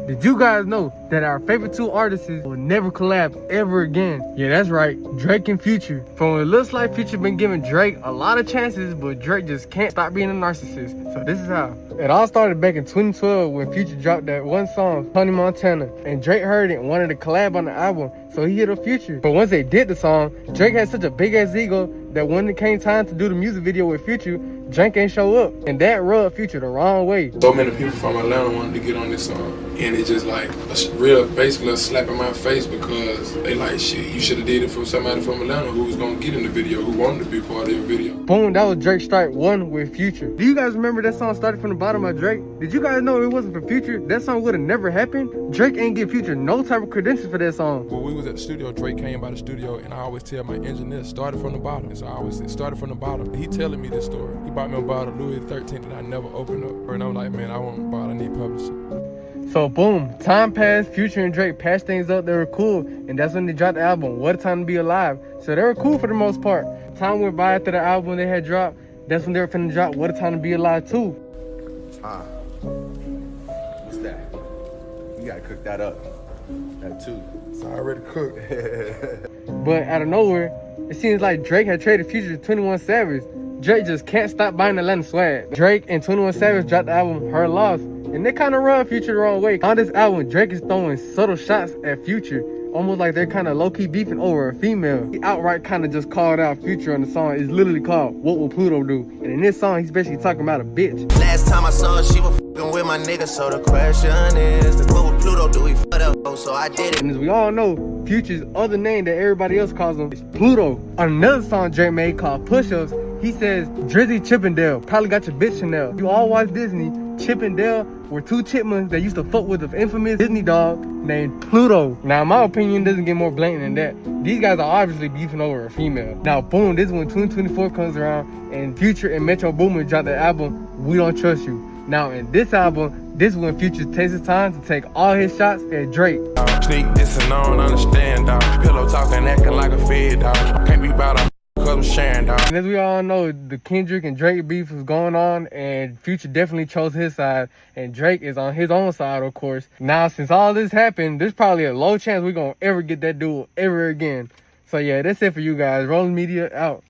Did you guys know that our favorite two artists will never collab ever again? Yeah, that's right, Drake and Future. From what it looks like, Future been giving Drake a lot of chances, but Drake just can't stop being a narcissist. So this is how. It all started back in 2012 when Future dropped that one song, Tony Montana, and Drake heard it and wanted to collab on the album, so he hit a Future. But once they did the song, Drake had such a big ass ego that when it came time to do the music video with Future, Drake ain't show up, and that rubbed Future the wrong way. So many people from Atlanta wanted to get on this song, and it's just like basically a slap in my face, because they like, shit, you should have did it for somebody from Atlanta who was gonna get in the video, who wanted to be part of your video. Boom, that was Drake strike one with Future. Do you guys remember that song started from the bottom of Drake? Did you guys know if it wasn't for Future, that song would have never happened? Drake ain't give Future no type of credentials for that song. When we was at the studio, Drake came by the studio, and I always tell my engineer, started from the bottom. So I always say, started from the bottom. He telling me this story. He bought me a bottle of Louis XIII that I never opened up. And I'm like, man, I want a bottle, I need publishing. So boom, time passed, Future and Drake patched things up, they were cool, and that's when they dropped the album, What a Time to Be Alive. So they were cool for the most part. Time went by after the album they had dropped, that's when they were finna drop What a Time to Be Alive 2. What's that? You gotta cook that up. That too. It's already cooked. But out of nowhere, it seems like Drake had traded Future to 21 Savage. Drake just can't stop buying Atlanta swag. Drake and 21 Savage dropped the album Her Loss, and they kind of rubbed Future the wrong way. On this album, Drake is throwing subtle shots at Future, almost like they're kind of low-key beefing over a female. He outright kind of just called out Future on the song. It's literally called What Will Pluto Do? And in this song, he's basically talking about a bitch. Last time I saw her, she was f***ing with my nigga, so the question is, what will Pluto do? He f***ed up, so I did it. And as we all know, Future's other name that everybody else calls him is Pluto. On another song Drake made called Push-Ups, he says, Drizzy Chippendale, probably got your bitch Chanel. You all watch Disney, Chip and Dale were two chipmunks that used to fuck with the infamous Disney dog named Pluto. Now, in my opinion, doesn't get more blatant than that. These guys are obviously beefing over a female. Now, boom, this is when 2024 comes around and Future and Metro Boomin dropped the album, We Don't Trust You. Now, in this album, this is when Future takes his time to take all his shots at Drake. Sneak this and I don't understand, dog. Pillow talking, acting like a fed, dog. Can't be about a cause I'm sharing, dog. And as we all know, the Kendrick and Drake beef was going on, and Future definitely chose his side, and Drake is on his own side, of course. Now, since all this happened, there's probably a low chance we're gonna ever get that duel ever again. So yeah, that's it for you guys. Rolling Media out.